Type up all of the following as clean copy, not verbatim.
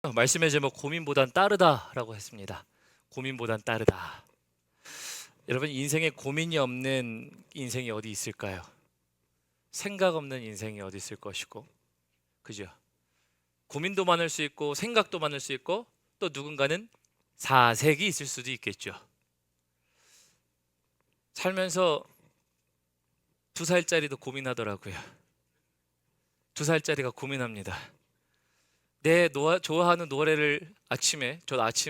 말씀의 제목 고민보단 따르다라고 했습니다. 고민보단 따르다. 여러분, 인생에 고민이 없는 인생이 어디 있을까요? 생각 없는 인생이 어디 있을 것이고, 그죠? 고민도 많을 수 있고 생각도 많을 수 있고 또 누군가는 사색이 있을 수도 있겠죠. 살면서 2살짜리도 고민하더라고요. 2살짜리가 고민합니다. 내 좋아하는 노래를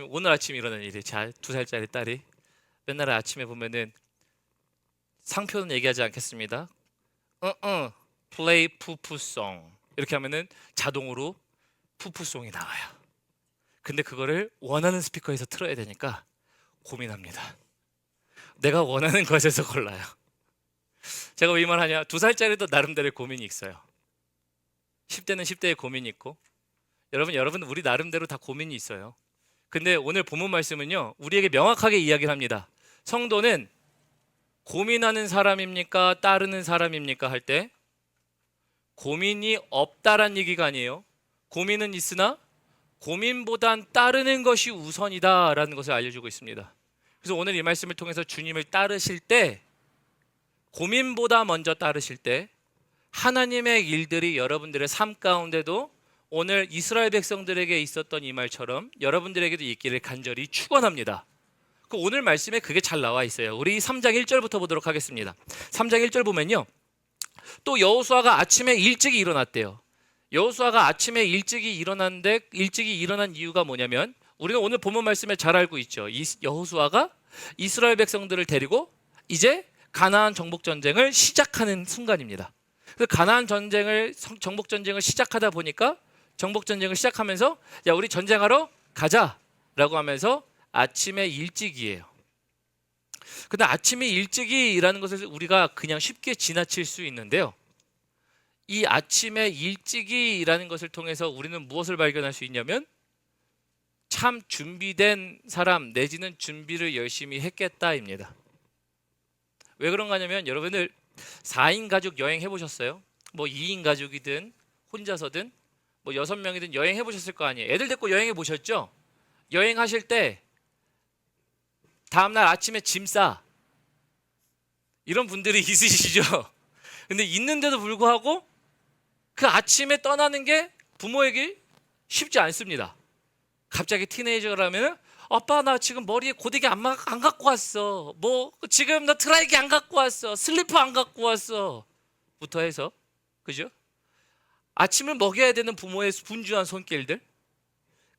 오늘 아침에 일어난 일이 2살짜리 딸이 맨날 아침에 보면은 상표는 얘기하지 않겠습니다. play 푸푸송 이렇게 하면은 자동으로 푸푸송이 나와요. 근데 그거를 원하는 스피커에서 틀어야 되니까 고민합니다. 내가 원하는 것에서 골라요. 제가 왜 이 말 하냐? 2살짜리도 나름대로의 고민이 있어요. 10대는 10대의 고민이 있고, 여러분 우리 나름대로 다 고민이 있어요. 근데 오늘 본문 말씀은요, 우리에게 명확하게 이야기를 합니다. 성도는 고민하는 사람입니까? 따르는 사람입니까? 할 때 고민이 없다란 얘기가 아니에요. 고민은 있으나 고민보단 따르는 것이 우선이다라는 것을 알려주고 있습니다. 그래서 오늘 이 말씀을 통해서 주님을 따르실 때, 고민보다 먼저 따르실 때 하나님의 일들이 여러분들의 삶 가운데도 오늘 이스라엘 백성들에게 있었던 이 말처럼 여러분들에게도 있기를 간절히 축원합니다. 오늘 말씀에 그게 잘 나와 있어요. 우리 3장 1절부터 보도록 하겠습니다. 3장 1절 보면요, 또 여호수아가 아침에 일찍이 일어났대요. 여호수아가 아침에 일찍이 일어났는데, 일찍이 일어난 이유가 뭐냐면, 우리는 오늘 본문 말씀에 잘 알고 있죠. 여호수아가 이스라엘 백성들을 데리고 이제 가나안 정복 전쟁을 시작하는 순간입니다. 그래서 가나안 정복 전쟁을 시작하다 보니까, 정복 전쟁을 시작하면서 야, 우리 전쟁하러 가자라고 하면서 아침에 일찍이에요. 근데 아침에 일찍이라는 것을 우리가 그냥 쉽게 지나칠 수 있는데요, 이 아침에 일찍이라는 것을 통해서 우리는 무엇을 발견할 수 있냐면, 참 준비된 사람 내지는 준비를 열심히 했겠다입니다. 왜 그런가 하냐면, 여러분들 4인 가족 여행 해보셨어요? 뭐 2인 가족이든 혼자서든 뭐 6명이든 여행 해보셨을 거 아니에요. 애들 데리고 여행해 보셨죠? 여행하실 때 다음날 아침에 짐 싸, 이런 분들이 있으시죠? 근데 있는데도 불구하고 그 아침에 떠나는 게 부모에게 쉽지 않습니다. 갑자기 티네이저라면, 아빠 나 지금 머리에 고데기 안 갖고 왔어, 뭐 지금 나 드라이기 안 갖고 왔어, 슬리퍼 안 갖고 왔어 부터 해서, 그죠? 아침을 먹여야 되는 부모의 분주한 손길들.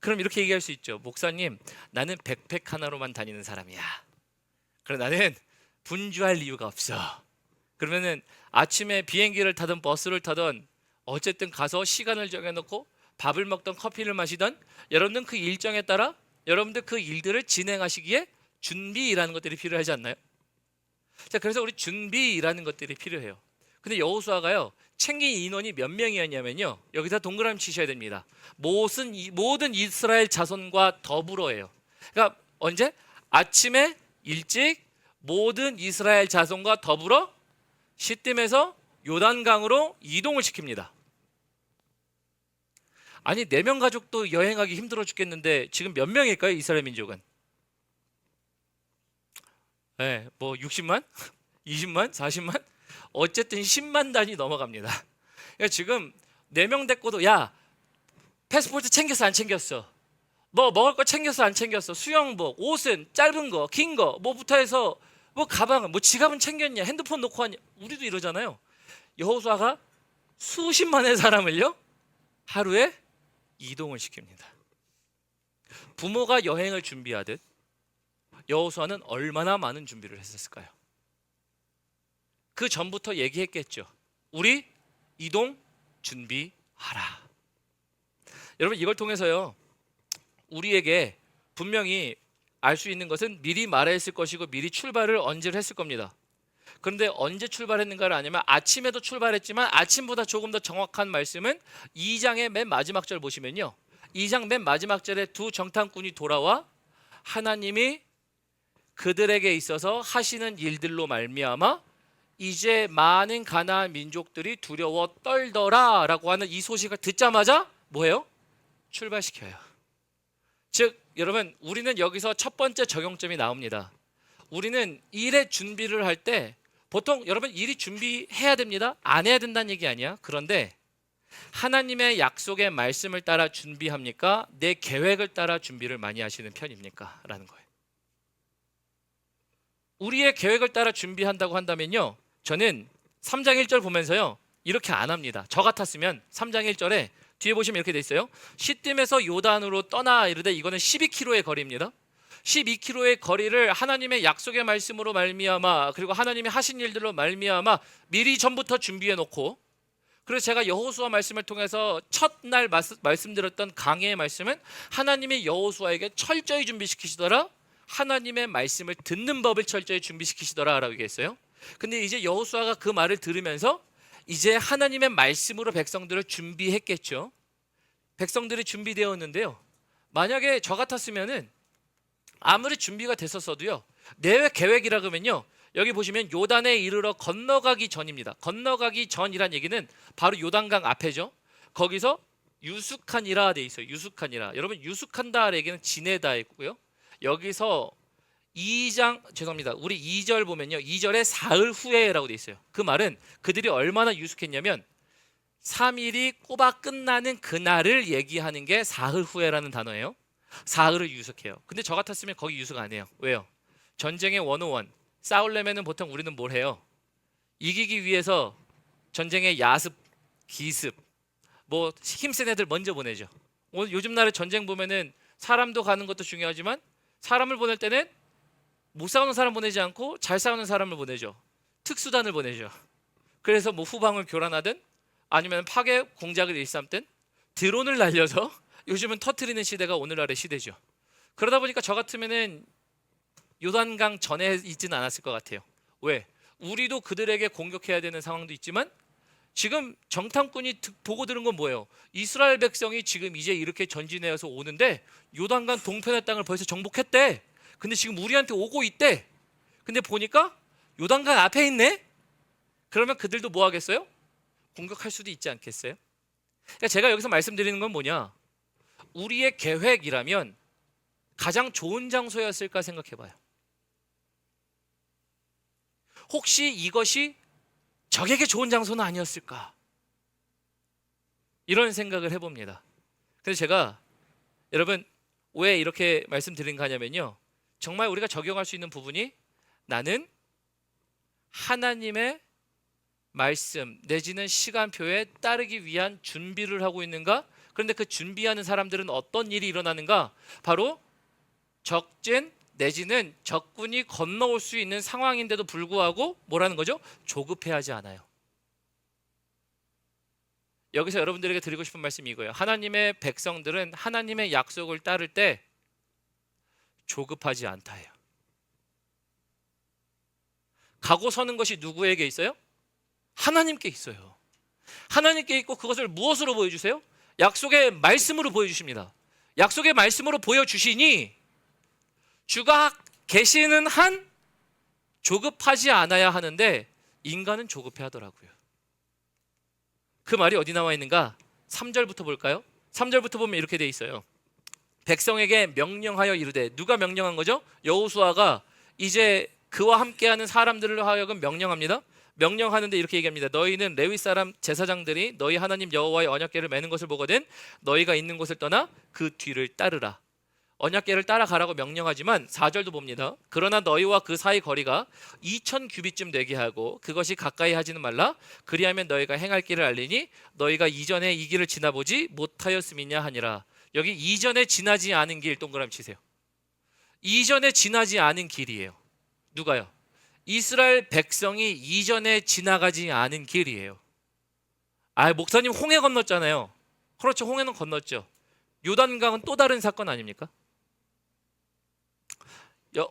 그럼 이렇게 얘기할 수 있죠. 목사님, 나는 백팩 하나로만 다니는 사람이야. 그럼 나는 분주할 이유가 없어. 그러면은 아침에 비행기를 타든 버스를 타든 어쨌든 가서 시간을 정해놓고 밥을 먹던 커피를 마시던, 여러분들 그 일정에 따라 여러분들 그 일들을 진행하시기에 준비라는 것들이 필요하지 않나요? 자, 그래서 우리 준비라는 것들이 필요해요. 근데 여호수아가요, 챙긴 인원이 몇 명이었냐면요, 여기서 동그라미 치셔야 됩니다. 모든 이스라엘 자손과 더불어예요. 그러니까 언제? 아침에 일찍 모든 이스라엘 자손과 더불어 시딤에서 요단강으로 이동을 시킵니다. 아니, 4명 가족도 여행하기 힘들어 죽겠는데 지금 몇 명일까요, 이스라엘 민족은? 네, 뭐 60만? 20만? 40만? 어쨌든 10만 단위 넘어갑니다. 그러니까 지금 4명 데리고도, 야, 패스포트 챙겼어 안 챙겼어? 뭐 먹을 거 챙겼어 안 챙겼어? 수영복, 옷은 짧은 거, 긴 거, 뭐부터 해서 뭐 가방은, 뭐 지갑은 챙겼냐? 핸드폰 놓고 왔냐? 우리도 이러잖아요. 여호수아가 수십만의 사람을요, 하루에 이동을 시킵니다. 부모가 여행을 준비하듯 여호수아는 얼마나 많은 준비를 했었을까요? 그 전부터 얘기했겠죠. 우리 이동 준비하라. 여러분, 이걸 통해서요, 우리에게 분명히 알 수 있는 것은 미리 말했을 것이고 미리 출발을 언제를 했을 겁니다. 그런데 언제 출발했는가를 아니면 아침에도 출발했지만 아침보다 조금 더 정확한 말씀은 2장의 맨 마지막 절 보시면요, 2장 맨 마지막 절에 두 정탐꾼이 돌아와 하나님이 그들에게 있어서 하시는 일들로 말미암아 이제 많은 가나안 민족들이 두려워 떨더라 라고 하는 이 소식을 듣자마자 뭐예요? 출발시켜요. 즉 여러분, 우리는 여기서 첫 번째 적용점이 나옵니다. 우리는 일의 준비를 할 때 보통 여러분 일이 준비해야 됩니다. 안 해야 된다는 얘기 아니야. 그런데 하나님의 약속의 말씀을 따라 준비합니까? 내 계획을 따라 준비를 많이 하시는 편입니까? 라는 거예요. 우리의 계획을 따라 준비한다고 한다면요, 저는 3장 1절 보면서요 이렇게 안 합니다. 저 같았으면 3장 1절에 뒤에 보시면 이렇게 돼 있어요. 시딤에서 요단으로 떠나 이르되, 이거는 12km의 거리입니다. 12km의 거리를 하나님의 약속의 말씀으로 말미암아, 그리고 하나님이 하신 일들로 말미암아 미리 전부터 준비해 놓고, 그래서 제가 여호수아 말씀을 통해서 첫날 말씀드렸던 강해의 말씀은 하나님이 여호수아에게 철저히 준비시키시더라, 하나님의 말씀을 듣는 법을 철저히 준비시키시더라 라고 얘기했어요. 근데 이제 여호수아가 그 말을 들으면서 이제 하나님의 말씀으로 백성들을 준비했겠죠. 백성들이 준비되었는데요, 만약에 저 같았으면은 아무리 준비가 됐었어도요, 내외 계획이라 그러면요, 여기 보시면 요단에 이르러 건너가기 전입니다. 건너가기 전이란 얘기는 바로 요단강 앞에죠. 거기서 유숙하니라 돼 있어요. 유숙하니라. 여러분, 유숙한다 얘기는 지내다 있고요. 여기서 2장, 죄송합니다, 우리 2절 보면요, 2절에 사흘 후에라고 돼 있어요. 그 말은 그들이 얼마나 유숙했냐면 3일이 꼬박 끝나는 그날을 얘기하는 게 사흘 후에라는 단어예요. 사흘을 유숙해요. 근데 저 같았으면 거기 유숙 안 해요. 왜요? 전쟁의 101, 싸우려면은 보통 우리는 뭘 해요? 이기기 위해서 전쟁의 야습, 기습, 뭐 힘센 애들 먼저 보내죠. 오늘 요즘 날에 전쟁 보면은 사람도 가는 것도 중요하지만 사람을 보낼 때는 못 싸우는 사람 보내지 않고 잘 싸우는 사람을 보내죠. 특수단을 보내죠. 그래서 뭐 후방을 교란하든 아니면 파괴 공작을 일삼든 드론을 날려서 요즘은 터트리는 시대가 오늘날의 시대죠. 그러다 보니까 저 같으면은 요단강 전에 있지는 않았을 것 같아요. 왜? 우리도 그들에게 공격해야 되는 상황도 있지만 지금 정탐꾼이 보고 들은 건 뭐예요? 이스라엘 백성이 지금 이제 이렇게 전진해서 오는데 요단강 동편의 땅을 벌써 정복했대. 근데 지금 우리한테 오고 있대. 근데 보니까 요단강 앞에 있네? 그러면 그들도 뭐 하겠어요? 공격할 수도 있지 않겠어요? 그러니까 제가 여기서 말씀드리는 건 뭐냐? 우리의 계획이라면 가장 좋은 장소였을까 생각해봐요. 혹시 이것이 적에게 좋은 장소는 아니었을까? 이런 생각을 해봅니다. 그래서 제가 여러분 왜 이렇게 말씀드린가 하냐면요, 정말 우리가 적용할 수 있는 부분이 나는 하나님의 말씀 내지는 시간표에 따르기 위한 준비를 하고 있는가? 그런데 그 준비하는 사람들은 어떤 일이 일어나는가? 바로 적진 내지는 적군이 건너올 수 있는 상황인데도 불구하고 뭐라는 거죠? 조급해하지 않아요. 여기서 여러분들에게 드리고 싶은 말씀이 이거예요. 하나님의 백성들은 하나님의 약속을 따를 때 조급하지 않다예요. 가고 서는 것이 누구에게 있어요? 하나님께 있어요. 하나님께 있고 그것을 무엇으로 보여주세요? 약속의 말씀으로 보여주십니다. 약속의 말씀으로 보여주시니 주가 계시는 한 조급하지 않아야 하는데 인간은 조급해 하더라고요. 그 말이 어디 나와 있는가? 3절부터 볼까요? 3절부터 보면 이렇게 돼 있어요. 백성에게 명령하여 이르되, 누가 명령한 거죠? 여호수아가 이제 그와 함께하는 사람들로 하여금 명령합니다. 명령하는데 이렇게 얘기합니다. 너희는 레위 사람 제사장들이 너희 하나님 여호와의 언약궤를 매는 것을 보거든 너희가 있는 곳을 떠나 그 뒤를 따르라. 언약궤를 따라가라고 명령하지만 4절도 봅니다. 그러나 너희와 그 사이 거리가 2000규빗쯤 되게 하고 그것이 가까이 하지는 말라. 그리하면 너희가 행할 길을 알리니 너희가 이전에 이 길을 지나보지 못하였음이냐 하니라. 여기 이전에 지나지 않은 길 동그라미 치세요. 이전에 지나지 않은 길이에요. 누가요? 이스라엘 백성이 이전에 지나가지 않은 길이에요. 목사님 홍해 건넜잖아요. 그렇죠, 홍해는 건넜죠. 요단강은 또 다른 사건 아닙니까?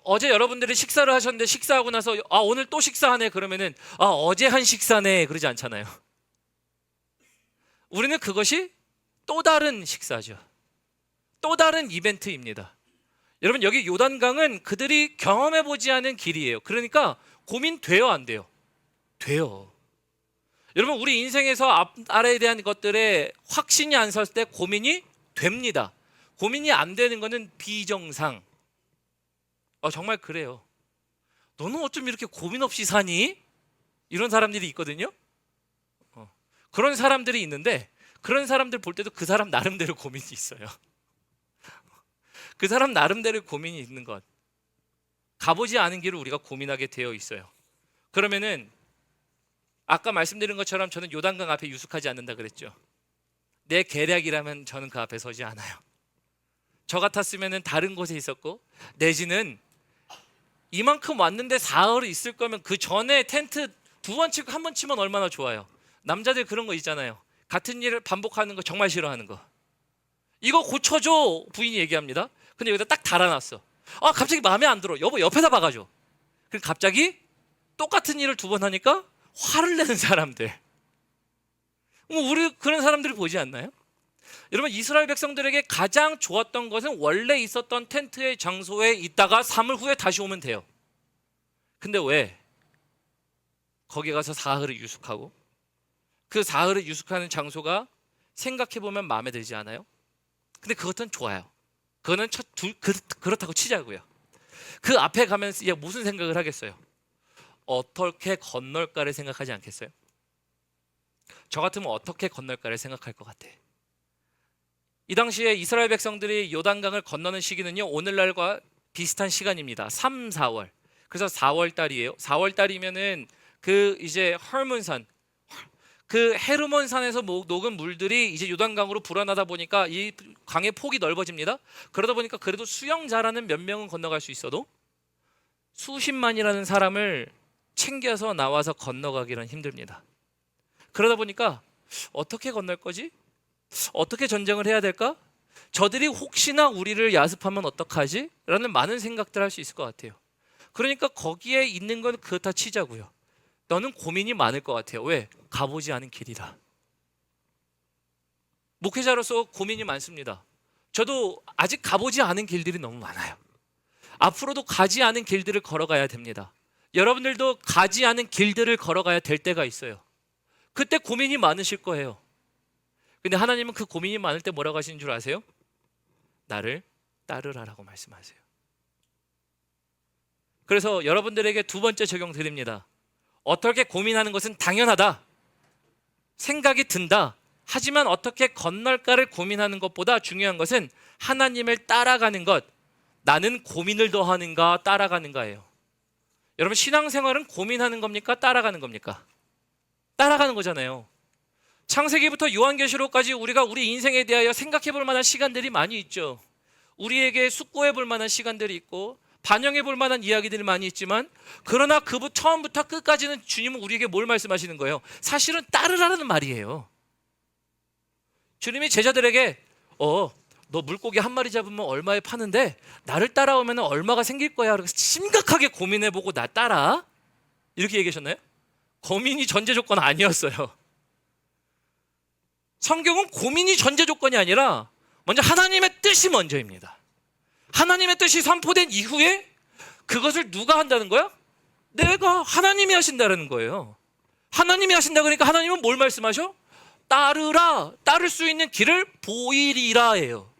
어제 여러분들이 식사를 하셨는데 식사하고 나서 오늘 또 식사하네 그러면은 어제 한 식사네 그러지 않잖아요. 우리는 그것이 또 다른 식사죠. 또 다른 이벤트입니다. 여러분 여기 요단강은 그들이 경험해보지 않은 길이에요. 그러니까 고민돼요, 안 돼요? 돼요. 여러분 우리 인생에서 앞 아래에 대한 것들에 확신이 안 설 때 고민이 됩니다. 고민이 안 되는 거는 비정상. 정말 그래요. 너는 어쩜 이렇게 고민 없이 사니? 이런 사람들이 있거든요. 그런 사람들이 있는데 그런 사람들 볼 때도 그 사람 나름대로 고민이 있어요. 그 사람 나름대로 고민이 있는 것. 가보지 않은 길을 우리가 고민하게 되어 있어요. 그러면은 아까 말씀드린 것처럼 저는 요단강 앞에 유숙하지 않는다 그랬죠. 내 계략이라면 저는 그 앞에 서지 않아요. 저 같았으면 다른 곳에 있었고, 내지는 이만큼 왔는데 사흘 있을 거면 그 전에 텐트 2번 치고 1번 치면 얼마나 좋아요. 남자들 그런 거 있잖아요. 같은 일을 반복하는 거 정말 싫어하는 거. 이거 고쳐줘 부인이 얘기합니다. 근데 여기다 딱 달아놨어. 갑자기 마음에 안 들어. 여보 옆에다 박아줘. 그럼 갑자기 똑같은 일을 2번 하니까 화를 내는 사람들. 우리 그런 사람들을 보지 않나요? 여러분, 이스라엘 백성들에게 가장 좋았던 것은 원래 있었던 텐트의 장소에 있다가 3일 후에 다시 오면 돼요. 근데 왜 거기 가서 사흘을 유숙하고, 그 사흘을 유숙하는 장소가 생각해보면 마음에 들지 않아요? 근데 그것은 좋아요. 그거는 그렇다고 치자고요. 그 앞에 가면서 무슨 생각을 하겠어요? 어떻게 건널까를 생각하지 않겠어요? 저 같으면 어떻게 건널까를 생각할 것 같아. 이 당시에 이스라엘 백성들이 요단강을 건너는 시기는요, 오늘날과 비슷한 시간입니다. 3, 4월. 그래서 4월 달이에요. 4월 달이면은 그 이제 헐몬산, 그 헤르몬산에서 녹은 물들이 이제 요단강으로 불어나다 보니까 이 강의 폭이 넓어집니다. 그러다 보니까 그래도 수영 잘하는 몇 명은 건너갈 수 있어도 수십만이라는 사람을 챙겨서 나와서 건너가기는 힘듭니다. 그러다 보니까 어떻게 건널 거지? 어떻게 전쟁을 해야 될까? 저들이 혹시나 우리를 야습하면 어떡하지? 라는 많은 생각들 할 수 있을 것 같아요. 그러니까 거기에 있는 건 그렇다 치자고요. 너는 고민이 많을 것 같아요. 왜? 가보지 않은 길이라. 목회자로서 고민이 많습니다. 저도 아직 가보지 않은 길들이 너무 많아요. 앞으로도 가지 않은 길들을 걸어가야 됩니다. 여러분들도 가지 않은 길들을 걸어가야 될 때가 있어요. 그때 고민이 많으실 거예요. 근데 하나님은 그 고민이 많을 때 뭐라고 하시는 줄 아세요? 나를 따르라라고 말씀하세요. 그래서 여러분들에게 2번째 적용 드립니다. 어떻게 고민하는 것은 당연하다. 생각이 든다. 하지만 어떻게 건널까를 고민하는 것보다 중요한 것은 하나님을 따라가는 것. 나는 고민을 더하는가 따라가는가예요. 여러분, 신앙생활은 고민하는 겁니까? 따라가는 겁니까? 따라가는 거잖아요. 창세기부터 요한계시록까지 우리가 우리 인생에 대하여 생각해 볼 만한 시간들이 많이 있죠. 우리에게 숙고해 볼 만한 시간들이 있고 반영해 볼 만한 이야기들이 많이 있지만, 그러나 처음부터 끝까지는 주님은 우리에게 뭘 말씀하시는 거예요? 사실은 따르라는 말이에요. 주님이 제자들에게 너 물고기 한 마리 잡으면 얼마에 파는데 나를 따라오면 얼마가 생길 거야. 그래서 심각하게 고민해보고 나 따라. 이렇게 얘기하셨나요? 고민이 전제 조건 아니었어요. 성경은 고민이 전제 조건이 아니라 먼저 하나님의 뜻이 먼저입니다. 하나님의 뜻이 선포된 이후에 그것을 누가 한다는 거야? 내가, 하나님이 하신다는 거예요. 하나님이 하신다 그러니까 하나님은 뭘 말씀하셔? 따르라, 따를 수 있는 길을 보이리라예요.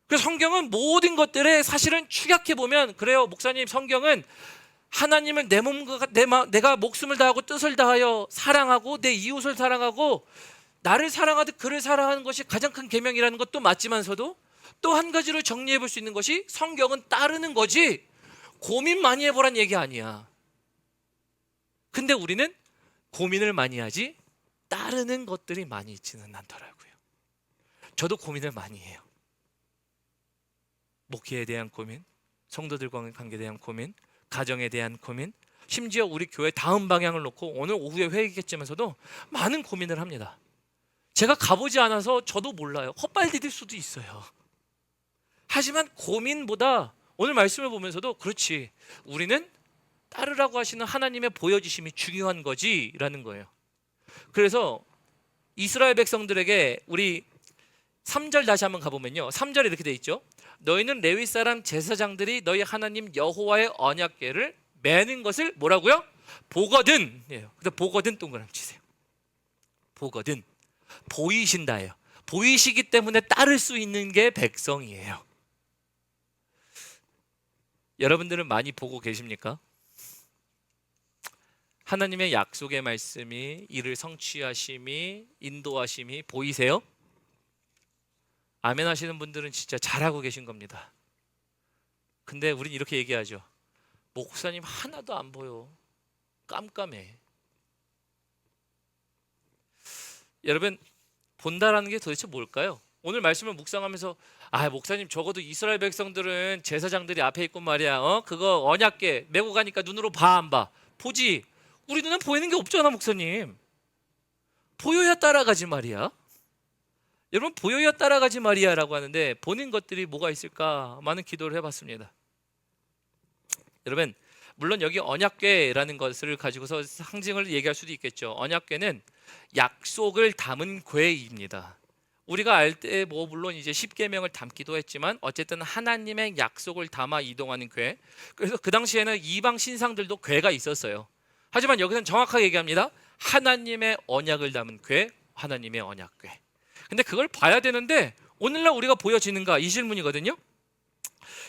그래서 성경은 모든 것들에 사실은 축약해보면 그래요. 목사님, 성경은 하나님을 내 몸과 내가 목숨을 다하고 뜻을 다하여 사랑하고 내 이웃을 사랑하고 나를 사랑하듯 그를 사랑하는 것이 가장 큰 계명이라는 것도 맞지만서도 또 한 가지로 정리해 볼 수 있는 것이 성경은 따르는 거지 고민 많이 해보란 얘기 아니야. 근데 우리는 고민을 많이 하지 따르는 것들이 많이 있지는 않더라고요. 저도 고민을 많이 해요. 목회에 대한 고민, 성도들과의 관계에 대한 고민, 가정에 대한 고민, 심지어 우리 교회 다음 방향을 놓고 오늘 오후에 회의겠지만서도 많은 고민을 합니다. 제가 가보지 않아서 저도 몰라요. 헛발 디딜 수도 있어요. 하지만 고민보다 오늘 말씀을 보면서도 그렇지, 우리는 따르라고 하시는 하나님의 보여주심이 중요한 거지 라는 거예요. 그래서 이스라엘 백성들에게 우리 3절 다시 한번 가보면요, 3절에 이렇게 돼 있죠. 너희는 레위 사람 제사장들이 너희 하나님 여호와의 언약궤를 매는 것을 뭐라고요? 보거든. 근데 보거든 동그라미 치세요. 보거든. 보이신다예요. 보이시기 때문에 따를 수 있는 게 백성이에요. 여러분들은 많이 보고 계십니까? 하나님의 약속의 말씀이 이를 성취하심이 인도하심이 보이세요? 아멘 하시는 분들은 진짜 잘하고 계신 겁니다. 근데 우린 이렇게 얘기하죠. 목사님 하나도 안 보여. 깜깜해. 여러분, 본다라는 게 도대체 뭘까요? 오늘 말씀을 묵상하면서 목사님 적어도 이스라엘 백성들은 제사장들이 앞에 있고 말이야. 그거 언약궤 메고 가니까 눈으로 봐 안 봐? 보지. 우리 눈엔 보이는 게 없잖아 목사님. 보여야 따라가지 말이야. 여러분 보여야 따라가지 말이야 라고 하는데 보는 것들이 뭐가 있을까 많은 기도를 해봤습니다. 여러분 물론 여기 언약궤라는 것을 가지고서 상징을 얘기할 수도 있겠죠. 언약궤는 약속을 담은 궤입니다. 우리가 알 때 뭐 물론 이제 십계명을 담기도 했지만 어쨌든 하나님의 약속을 담아 이동하는 궤. 그래서 그 당시에는 이방 신상들도 궤가 있었어요. 하지만 여기서는 정확하게 얘기합니다. 하나님의 언약을 담은 궤, 하나님의 언약궤. 근데 그걸 봐야 되는데 오늘날 우리가 보여지는가 이 질문이거든요.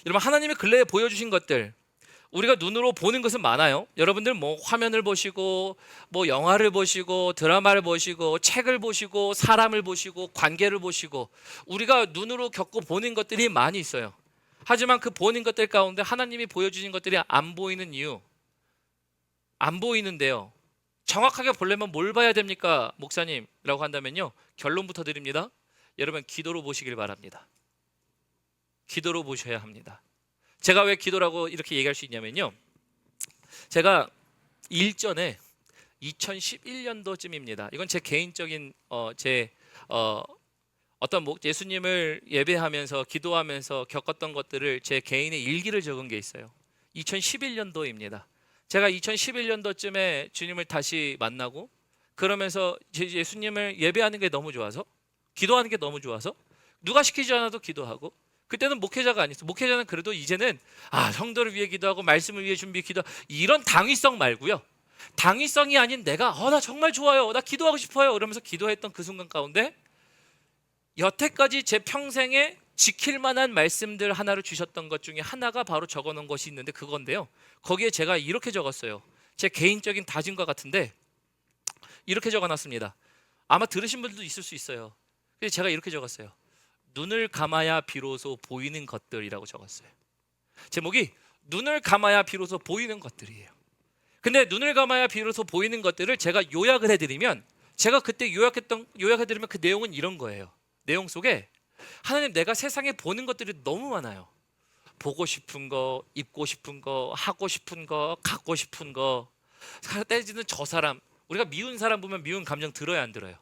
여러분 하나님이 근래에 보여주신 것들 우리가 눈으로 보는 것은 많아요. 여러분들 뭐 화면을 보시고 뭐 영화를 보시고 드라마를 보시고 책을 보시고 사람을 보시고 관계를 보시고 우리가 눈으로 겪고 보는 것들이 많이 있어요. 하지만 그 보는 것들 가운데 하나님이 보여주신 것들이 안 보이는 이유, 안 보이는데요. 정확하게 보려면 뭘 봐야 됩니까 목사님? 라고 한다면요 결론부터 드립니다. 여러분 기도로 보시길 바랍니다. 기도로 보셔야 합니다. 제가 왜 기도라고 이렇게 얘기할 수 있냐면요 제가 일전에 2011년도쯤입니다. 이건 제 개인적인 어떤 예수님을 예배하면서 기도하면서 겪었던 것들을 제 개인의 일기를 적은 게 있어요. 2011년도입니다. 제가 2011년도쯤에 주님을 다시 만나고 그러면서 예수님을 예배하는 게 너무 좋아서 기도하는 게 너무 좋아서 누가 시키지 않아도 기도하고 그때는 목회자가 아니었어요. 목회자는 그래도 이제는 성도를 위해 기도하고 말씀을 위해 기도 이런 당위성 말고요. 당위성이 아닌 내가 나 정말 좋아요. 나 기도하고 싶어요. 이러면서 기도했던 그 순간 가운데 여태까지 제 평생에 지킬 만한 말씀들 하나를 주셨던 것 중에 하나가 바로 적어놓은 것이 있는데 그건데요. 거기에 제가 이렇게 적었어요. 제 개인적인 다짐과 같은데 이렇게 적어놨습니다. 아마 들으신 분들도 있을 수 있어요. 그래서 제가 이렇게 적었어요. 눈을 감아야 비로소 보이는 것들이라고 적었어요. 제목이 눈을 감아야 비로소 보이는 것들이에요. 근데 눈을 감아야 비로소 보이는 것들을 제가 요약을 해드리면 제가 그때 요약해드리면 그 내용은 이런 거예요. 내용 속에 하나님 내가 세상에 보는 것들이 너무 많아요. 보고 싶은 거, 입고 싶은 거, 하고 싶은 거, 갖고 싶은 거. 때지는 저 사람, 우리가 미운 사람 보면 미운 감정 들어야 안 들어요?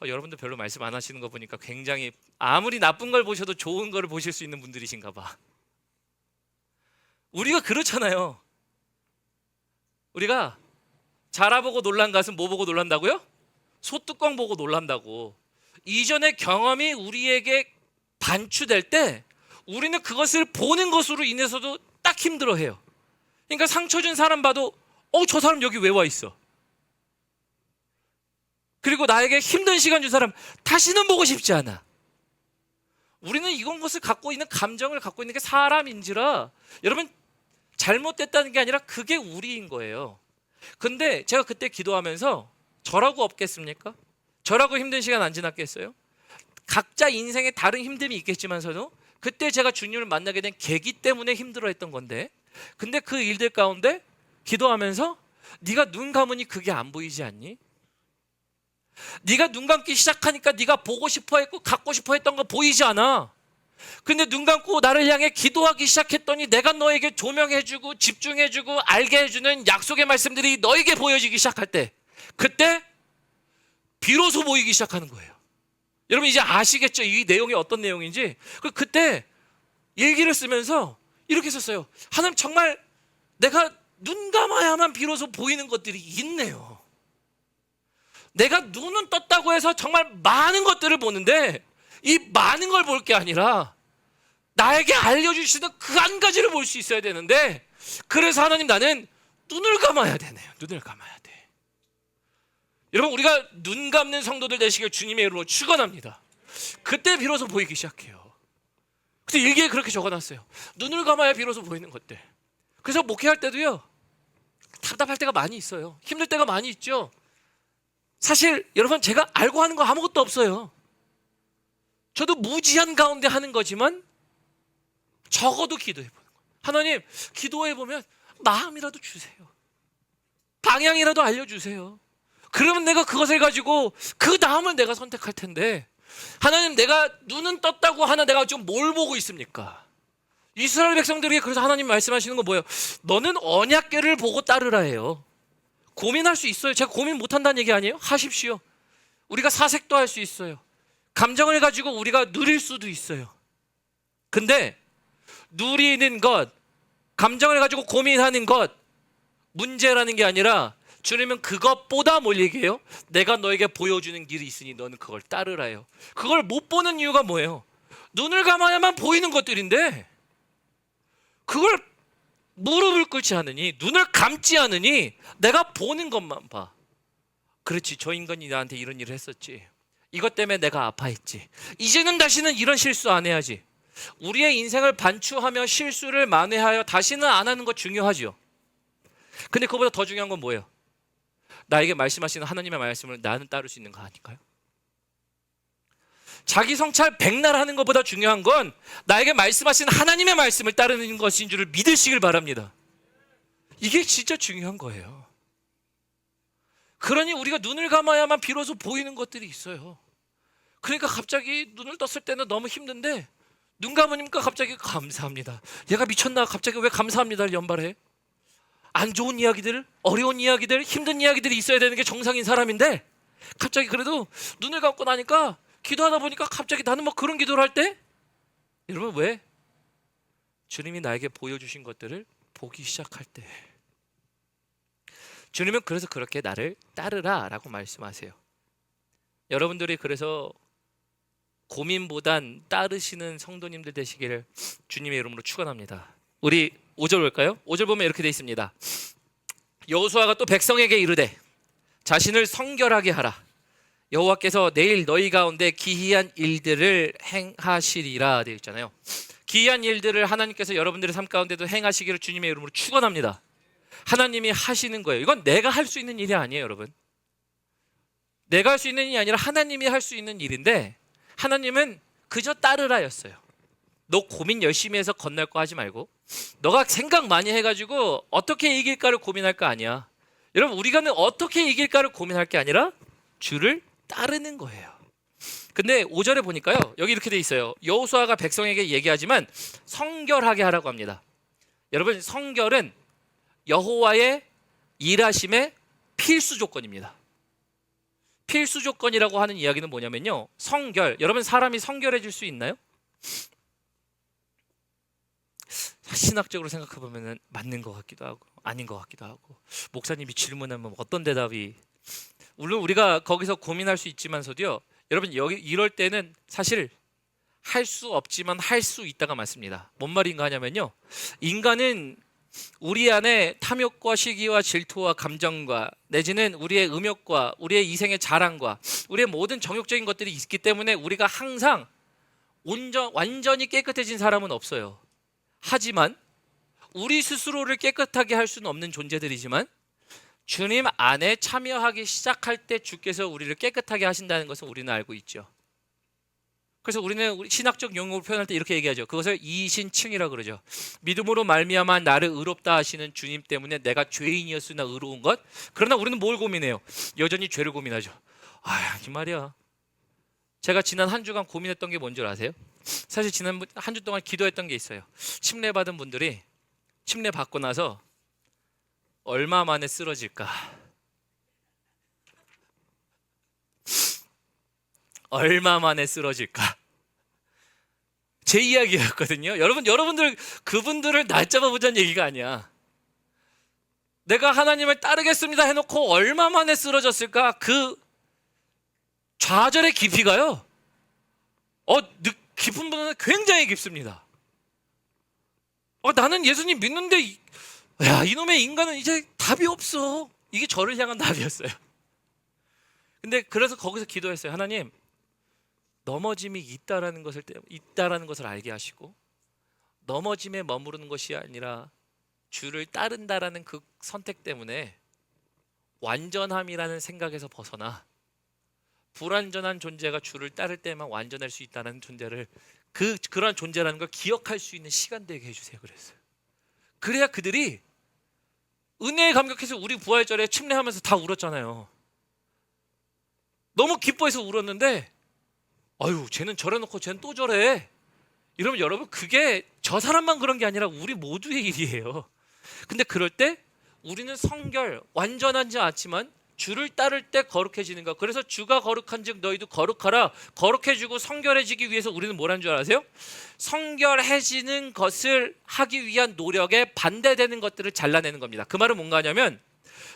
여러분들 별로 말씀 안 하시는 거 보니까 굉장히 아무리 나쁜 걸 보셔도 좋은 걸 보실 수 있는 분들이신가 봐. 우리가 그렇잖아요. 우리가 자라보고 놀란 것은 뭐 보고 놀란다고요? 소뚜껑 보고 놀란다고. 이전의 경험이 우리에게 반추될 때 우리는 그것을 보는 것으로 인해서도 딱 힘들어해요. 그러니까 상처 준 사람 봐도 저 사람 여기 왜 와 있어? 그리고 나에게 힘든 시간 준 사람 다시는 보고 싶지 않아. 우리는 이런 것을 갖고 있는 감정을 갖고 있는 게 사람인지라 여러분 잘못됐다는 게 아니라 그게 우리인 거예요. 근데 제가 그때 기도하면서 저라고 없겠습니까? 저라고 힘든 시간 안 지났겠어요? 각자 인생에 다른 힘듦이 있겠지만서도 그때 제가 주님을 만나게 된 계기 때문에 힘들어했던 건데 근데 그 일들 가운데 기도하면서 네가 눈 감으니 그게 안 보이지 않니? 네가 눈 감기 시작하니까 네가 보고 싶어 했고 갖고 싶어 했던 거 보이지 않아? 근데 눈 감고 나를 향해 기도하기 시작했더니 내가 너에게 조명해주고 집중해주고 알게 해주는 약속의 말씀들이 너에게 보여지기 시작할 때 그때 비로소 보이기 시작하는 거예요. 여러분 이제 아시겠죠? 이 내용이 어떤 내용인지. 그때 일기를 쓰면서 이렇게 썼어요. 하나님 정말 내가 눈 감아야만 비로소 보이는 것들이 있네요. 내가 눈은 떴다고 해서 정말 많은 것들을 보는데 이 많은 걸 볼 게 아니라 나에게 알려주시는 그 한 가지를 볼 수 있어야 되는데 그래서 하나님 나는 눈을 감아야 되네요. 눈을 감아야 돼. 여러분, 우리가 눈 감는 성도들 되시길 주님의 이름으로 축원합니다. 그때 비로소 보이기 시작해요. 그때 일기에 그렇게 적어놨어요. 눈을 감아야 비로소 보이는 것들. 그래서 목회할 때도요, 답답할 때가 많이 있어요. 힘들 때가 많이 있죠. 사실 여러분, 제가 알고 하는 거 아무것도 없어요. 저도 무지한 가운데 하는 거지만 적어도 기도해 보는 거예요. 하나님, 기도해 보면 마음이라도 주세요. 방향이라도 알려주세요. 그러면 내가 그것을 가지고 그 다음을 내가 선택할 텐데, 하나님, 내가 눈은 떴다고 하나 내가 지금 뭘 보고 있습니까? 이스라엘 백성들에게 그래서 하나님 말씀하시는 거 뭐예요? 너는 언약궤를 보고 따르라 해요. 고민할 수 있어요. 제가 고민 못한다는 얘기 아니에요? 하십시오. 우리가 사색도 할 수 있어요. 감정을 가지고 우리가 누릴 수도 있어요. 근데 누리는 것, 감정을 가지고 고민하는 것 문제라는 게 아니라, 주님은 그것보다 뭘 얘기해요? 내가 너에게 보여주는 길이 있으니 너는 그걸 따르라 해요. 그걸 못 보는 이유가 뭐예요? 눈을 감아야만 보이는 것들인데 그걸 무릎을 꿇지 않으니, 눈을 감지 않으니 내가 보는 것만 봐. 그렇지, 저 인간이 나한테 이런 일을 했었지, 이것 때문에 내가 아파했지, 이제는 다시는 이런 실수 안 해야지. 우리의 인생을 반추하며 실수를 만회하여 다시는 안 하는 것 중요하죠. 근데 그보다 더 중요한 건 뭐예요? 나에게 말씀하시는 하나님의 말씀을 나는 따를 수 있는 거 아닐까요? 자기 성찰 백날 하는 것보다 중요한 건 나에게 말씀하신 하나님의 말씀을 따르는 것인 줄을 믿으시길 바랍니다. 이게 진짜 중요한 거예요. 그러니 우리가 눈을 감아야만 비로소 보이는 것들이 있어요. 그러니까 갑자기 눈을 떴을 때는 너무 힘든데, 눈 감으니까 갑자기 감사합니다. 얘가 미쳤나? 갑자기 왜 감사합니다를 연발해? 안 좋은 이야기들, 어려운 이야기들, 힘든 이야기들이 있어야 되는 게 정상인 사람인데, 갑자기 그래도 눈을 감고 나니까, 기도하다 보니까 갑자기 나는 뭐 그런 기도를 할 때, 여러분 왜? 주님이 나에게 보여주신 것들을 보기 시작할 때. 주님은 그래서 그렇게 나를 따르라 라고 말씀하세요. 여러분들이 그래서 고민보단 따르시는 성도님들 되시기를 주님의 이름으로 축원합니다. 우리 5절 볼까요? 5절 보면 이렇게 돼 있습니다. 여호수아가 또 백성에게 이르되 자신을 성결하게 하라. 여호와께서 내일 너희 가운데 기이한 일들을 행하시리라 되어 있잖아요. 기이한 일들을 하나님께서 여러분들의 삶 가운데도 행하시기를 주님의 이름으로 축원합니다. 하나님이 하시는 거예요. 이건 내가 할 수 있는 일이 아니에요, 여러분. 내가 할 수 있는 일이 아니라 하나님이 할 수 있는 일인데, 하나님은 그저 따르라였어요. 너 고민 열심히 해서 건널 거 하지 말고, 너가 생각 많이 해가지고 어떻게 이길까를 고민할 거 아니야. 여러분, 우리가는 어떻게 이길까를 고민할 게 아니라 주를 따르는 거예요. 근데 5절에 보니까요, 여기 이렇게 돼 있어요. 여호수아가 백성에게 얘기하지만 성결하게 하라고 합니다. 여러분, 성결은 여호와의 일하심의 필수 조건입니다. 필수 조건이라고 하는 이야기는 뭐냐면요, 성결. 여러분, 사람이 성결해질 수 있나요? 신학적으로 생각해 보면 맞는 것 같기도 하고 아닌 것 같기도 하고, 목사님이 질문하면 어떤 대답이, 물론 우리가 거기서 고민할 수 있지만서도요, 여러분 여기 이럴 때는 사실 할 수 없지만 할 수 있다가 맞습니다. 뭔 말인가 하냐면요, 인간은 우리 안에 탐욕과 시기와 질투와 감정과 내지는 우리의 음욕과 우리의 이생의 자랑과 우리의 모든 정욕적인 것들이 있기 때문에 우리가 항상 완전히 깨끗해진 사람은 없어요. 하지만 우리 스스로를 깨끗하게 할 수는 없는 존재들이지만, 주님 안에 참여하기 시작할 때 주께서 우리를 깨끗하게 하신다는 것은 우리는 알고 있죠. 그래서 우리는 신학적 용어로 표현할 때 이렇게 얘기하죠. 그것을 이신층이라고 그러죠. 믿음으로 말미암아 나를 의롭다 하시는 주님 때문에 내가 죄인이었으나 의로운 것. 그러나 우리는 뭘 고민해요? 여전히 죄를 고민하죠. 이 말이야. 제가 지난 한 주간 고민했던 게 뭔지 아세요? 사실 지난 한 주 동안 기도했던 게 있어요. 침례 받은 분들이 침례 받고 나서 얼마 만에 쓰러질까? 얼마 만에 쓰러질까? 제 이야기였거든요. 여러분들 그분들을 날짜봐 보자는 얘기가 아니야. 내가 하나님을 따르겠습니다 해놓고 얼마 만에 쓰러졌을까? 그 좌절의 깊이가요, 깊은 분은 굉장히 깊습니다. 나는 예수님 믿는데 이놈의 인간은 이제 답이 없어. 이게 저를 향한 답이었어요. 근데 그래서 거기서 기도했어요. 하나님, 넘어짐이 있다라는 것을 알게 하시고 넘어짐에 머무르는 것이 아니라 주를 따른다라는 그 선택 때문에 완전함이라는 생각에서 벗어나 불완전한 존재가 주를 따를 때만 완전할 수 있다는 존재를 그런 존재라는 걸 기억할 수 있는 시간 되게 해주세요. 그랬어요. 그래야 그들이 은혜에 감격해서 우리 부활절에 침례하면서 다 울었잖아요. 너무 기뻐해서 울었는데 아유 쟤는 저래놓고 쟤는 또 저래 이러면 여러분 그게 저 사람만 그런 게 아니라 우리 모두의 일이에요. 근데 그럴 때 우리는 성결 완전하지 않지만 주를 따를 때 거룩해지는 것. 그래서 주가 거룩한 즉 너희도 거룩하라. 거룩해지고 성결해지기 위해서 우리는 뭘 하는 줄 아세요? 성결해지는 것을 하기 위한 노력에 반대되는 것들을 잘라내는 겁니다. 그 말은 뭔가 하냐면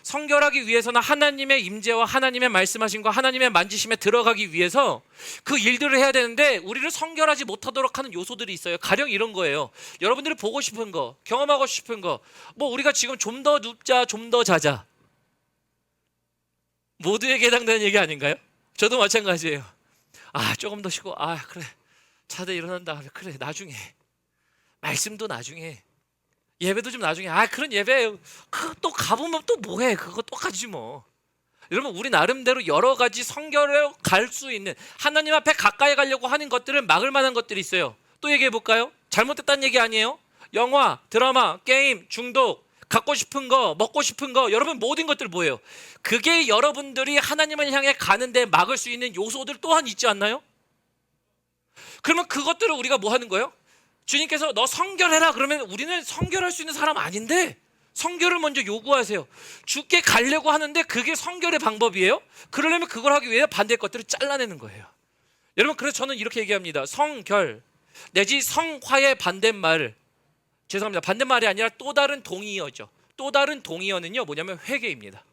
성결하기 위해서는 하나님의 임재와 하나님의 말씀하심과 하나님의 만지심에 들어가기 위해서 그 일들을 해야 되는데 우리를 성결하지 못하도록 하는 요소들이 있어요. 가령 이런 거예요. 여러분들이 보고 싶은 거, 경험하고 싶은 거, 뭐 우리가 지금 좀 더 눕자, 좀 더 자자. 모두에게 해당되는 얘기 아닌가요? 저도 마찬가지예요. 아 조금 더 쉬고 아 그래 자다 일어난다 그래 나중에 말씀도 나중에 예배도 좀 나중에 아 그런 예배 또 가보면 또 뭐해 그거 똑같지 뭐. 여러분 우리 나름대로 여러 가지 성결에 갈 수 있는 하나님 앞에 가까이 가려고 하는 것들을 막을 만한 것들이 있어요. 또 얘기해 볼까요? 잘못됐다는 얘기 아니에요. 영화, 드라마, 게임, 중독 갖고 싶은 거, 먹고 싶은 거 여러분 모든 것들 뭐예요? 그게 여러분들이 하나님을 향해 가는데 막을 수 있는 요소들 또한 있지 않나요? 그러면 그것들을 우리가 뭐 하는 거예요? 주님께서 너 성결해라 그러면 우리는 성결할 수 있는 사람 아닌데 성결을 먼저 요구하세요. 주께 가려고 하는데 그게 성결의 방법이에요? 그러려면 그걸 하기 위해 반대의 것들을 잘라내는 거예요. 여러분 그래서 저는 이렇게 얘기합니다. 성결 내지 성화의 반대말 죄송합니다. 반대말이 아니라 또 다른 동의어죠. 또 다른 동의어는요 뭐냐면 회개입니다.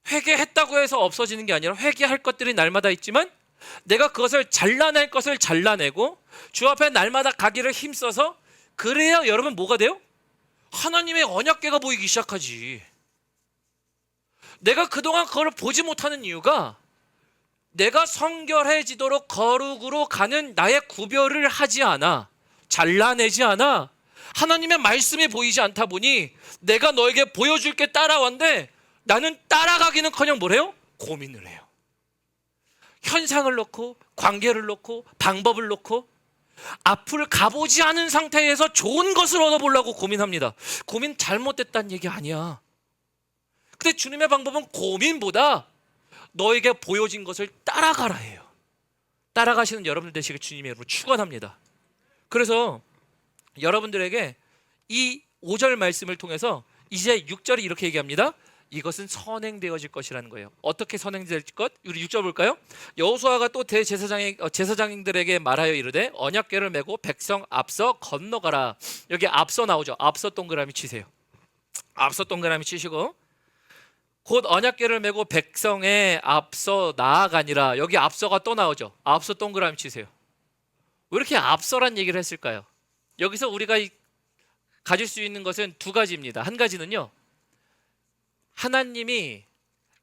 회개했다고 해서 없어지는 게 아니라 회개할 것들이 날마다 있지만 내가 그것을 잘라낼 것을 잘라내고 주 앞에 날마다 가기를 힘써서 그래야 여러분 뭐가 돼요? 하나님의 언약궤가 보이기 시작하지. 내가 그동안 그걸 보지 못하는 이유가 내가 성결해지도록 거룩으로 가는 나의 구별을 하지 않아. 잘라내지 않아. 하나님의 말씀이 보이지 않다 보니 내가 너에게 보여줄게 따라왔는데 나는 따라가기는커녕 뭐래요? 고민을 해요. 현상을 놓고 관계를 놓고 방법을 놓고 앞을 가보지 않은 상태에서 좋은 것을 얻어보려고 고민합니다. 고민 잘못됐다는 얘기 아니야. 근데 주님의 방법은 고민보다 너에게 보여진 것을 따라가라 해요. 따라가시는 여러분들 되시길 주님의 이름으로 축원합니다. 그래서 여러분들에게 이 5절 말씀을 통해서 이제 6절이 이렇게 얘기합니다. 이것은 선행되어질 것이라는 거예요. 어떻게 선행될 것? 우리 6절 볼까요? 여호수아가 또 제사장들에게 말하여 이르되 언약궤를 메고 백성 앞서 건너가라. 여기 앞서 나오죠. 앞서 동그라미 치세요. 앞서 동그라미 치시고 곧 언약궤를 메고 백성의 앞서 나아가니라. 여기 앞서가 또 나오죠. 앞서 동그라미 치세요. 왜 이렇게 앞서란 얘기를 했을까요? 여기서 우리가 가질 수 있는 것은 두 가지입니다. 한 가지는요. 하나님이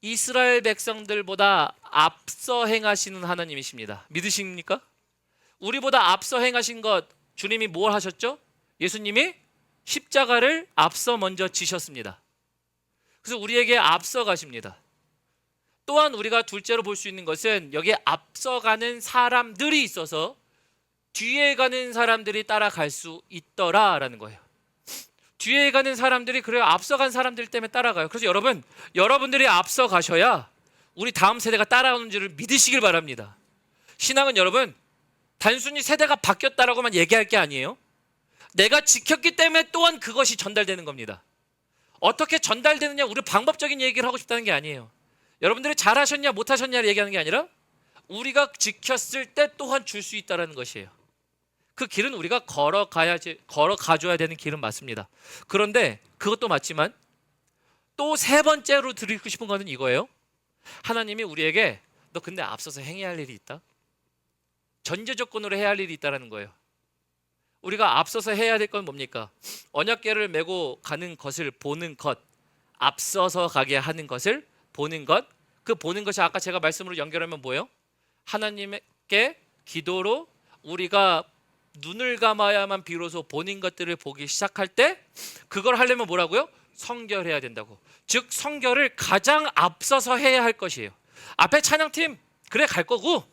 이스라엘 백성들보다 앞서 행하시는 하나님이십니다. 믿으십니까? 우리보다 앞서 행하신 것 주님이 뭘 하셨죠? 예수님이 십자가를 앞서 먼저 지셨습니다. 그래서 우리에게 앞서 가십니다. 또한 우리가 둘째로 볼 수 있는 것은 여기에 앞서가는 사람들이 있어서 뒤에 가는 사람들이 따라갈 수 있더라라는 거예요. 뒤에 가는 사람들이 그래요. 앞서간 사람들 때문에 따라가요. 그래서 여러분들이 앞서 가셔야 우리 다음 세대가 따라오는 줄을 믿으시길 바랍니다. 신앙은 여러분 단순히 세대가 바뀌었다라고만 얘기할 게 아니에요. 내가 지켰기 때문에 또한 그것이 전달되는 겁니다. 어떻게 전달되느냐 우리 방법적인 얘기를 하고 싶다는 게 아니에요. 여러분들이 잘하셨냐 못하셨냐를 얘기하는 게 아니라 우리가 지켰을 때 또한 줄 수 있다는 것이에요. 그 길은 우리가 걸어가줘야 되는 길은 맞습니다. 그런데 그것도 맞지만 또 세 번째로 드리고 싶은 것은 이거예요. 하나님이 우리에게 너 근데 앞서서 행해야 할 일이 있다. 전제 조건으로 해야 할 일이 있다는 거예요. 우리가 앞서서 해야 될 건 뭡니까? 언약궤를 메고 가는 것을 보는 것, 앞서서 가게 하는 것을 보는 것, 그 보는 것이 아까 제가 말씀으로 연결하면 뭐예요? 하나님께 기도로 우리가 눈을 감아야만 비로소 본인 것들을 보기 시작할 때 그걸 하려면 뭐라고요? 성결해야 된다고. 즉 성결을 가장 앞서서 해야 할 것이에요. 앞에 찬양팀 그래 갈 거고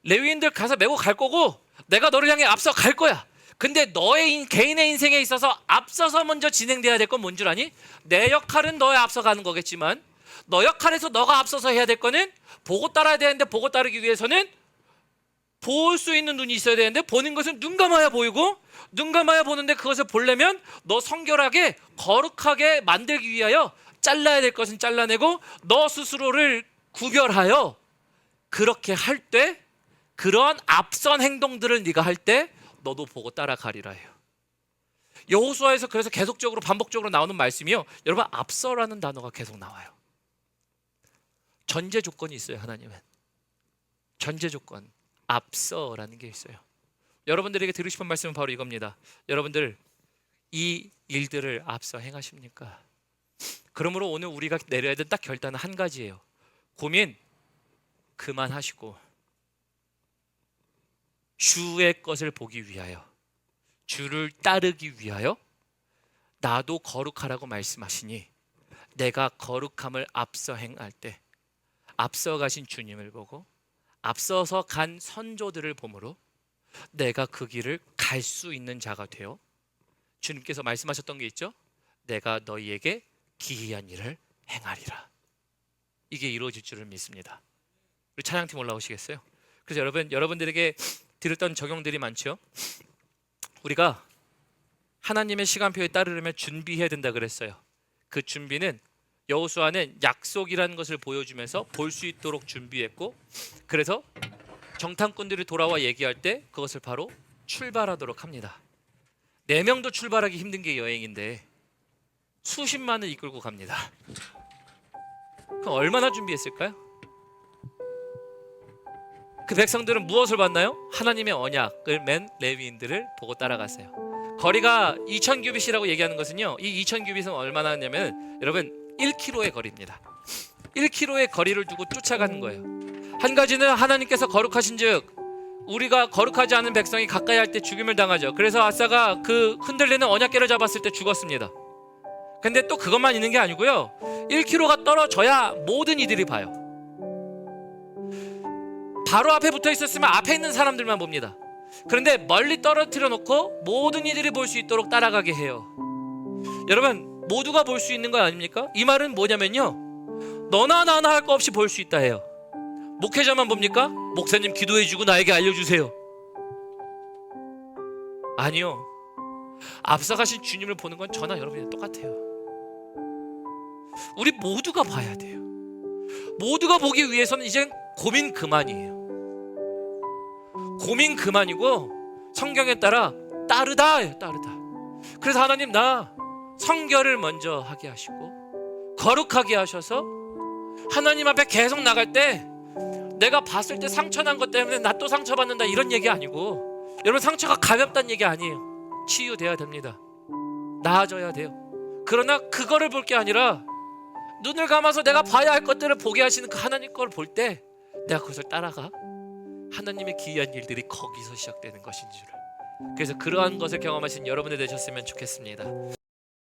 레위인들 가서 메고 갈 거고 내가 너를 향해 앞서 갈 거야. 근데 너의 개인의 인생에 있어서 앞서서 먼저 진행돼야 될 건 뭔 줄 아니? 내 역할은 너에 앞서가는 거겠지만 너 역할에서 너가 앞서서 해야 될 거는 보고 따라야 되는데 보고 따르기 위해서는 볼 수 있는 눈이 있어야 되는데 보는 것은 눈 감아야 보이고 눈 감아야 보는데 그것을 보려면 너 성결하게 거룩하게 만들기 위하여 잘라야 될 것은 잘라내고 너 스스로를 구별하여 그렇게 할 때 그러한 앞선 행동들을 네가 할 때 너도 보고 따라가리라 해요. 여호수아에서 그래서 계속적으로 반복적으로 나오는 말씀이요. 여러분 앞서라는 단어가 계속 나와요. 전제 조건이 있어요. 하나님은 전제 조건 앞서라는 게 있어요. 여러분들에게 드리고 싶은 말씀은 바로 이겁니다. 여러분들 이 일들을 앞서 행하십니까? 그러므로 오늘 우리가 내려야 될 딱 결단은 한 가지예요. 고민 그만하시고 주의 것을 보기 위하여 주를 따르기 위하여 나도 거룩하라고 말씀하시니 내가 거룩함을 앞서 행할 때 앞서 가신 주님을 보고 앞서서 간 선조들을 보므로 내가 그 길을 갈 수 있는 자가 되어 주님께서 말씀하셨던 게 있죠. 내가 너희에게 기이한 일을 행하리라. 이게 이루어질 줄을 믿습니다. 우리 찬양팀 올라오시겠어요? 그래서 여러분들에게 드렸던 적용들이 많죠. 우리가 하나님의 시간표에 따르려면 준비해야 된다 그랬어요. 그 준비는 여호수아는 약속이라는 것을 보여주면서 볼 수 있도록 준비했고 그래서 정탐꾼들이 돌아와 얘기할 때 그것을 바로 출발하도록 합니다. 4명도 출발하기 힘든 게 여행인데 수십만을 이끌고 갑니다. 그럼 얼마나 준비했을까요? 그 백성들은 무엇을 봤나요? 하나님의 언약을 맨 레위인들을 보고 따라갔어요. 거리가 2000규빗이라고 얘기하는 것은요, 이 2000규빗은 얼마나 하냐면 여러분 1km의 거리입니다. 1km의 거리를 두고 쫓아가는 거예요. 한 가지는 하나님께서 거룩하신즉 우리가 거룩하지 않은 백성이 가까이 할 때 죽임을 당하죠. 그래서 아사가 그 흔들리는 언약궤를 잡았을 때 죽었습니다. 근데 또 그것만 있는 게 아니고요, 1km가 떨어져야 모든 이들이 봐요. 바로 앞에 붙어 있었으면 앞에 있는 사람들만 봅니다. 그런데 멀리 떨어뜨려 놓고 모든 이들이 볼 수 있도록 따라가게 해요. 여러분 모두가 볼 수 있는 거 아닙니까? 이 말은 뭐냐면요, 너나 나나 할 거 없이 볼 수 있다 해요. 목회자만 봅니까? 목사님 기도해주고 나에게 알려주세요. 아니요, 앞서가신 주님을 보는 건 저나 여러분이랑 똑같아요. 우리 모두가 봐야 돼요. 모두가 보기 위해서는 이젠 고민 그만이에요. 고민 그만이고 성경에 따라 따르다예요. 따르다. 그래서 하나님 나 성결을 먼저 하게 하시고 거룩하게 하셔서 하나님 앞에 계속 나갈 때 내가 봤을 때 상처난 것 때문에 나 또 상처받는다 이런 얘기 아니고, 여러분 상처가 가볍다는 얘기 아니에요. 치유돼야 됩니다. 나아져야 돼요. 그러나 그거를 볼 게 아니라 눈을 감아서 내가 봐야 할 것들을 보게 하시는 그 하나님 걸 볼 때 내가 그것을 따라가 하나님의 기이한 일들이 거기서 시작되는 것인 줄을. 그래서 그러한 것을 경험하신 여러분이 되셨으면 좋겠습니다.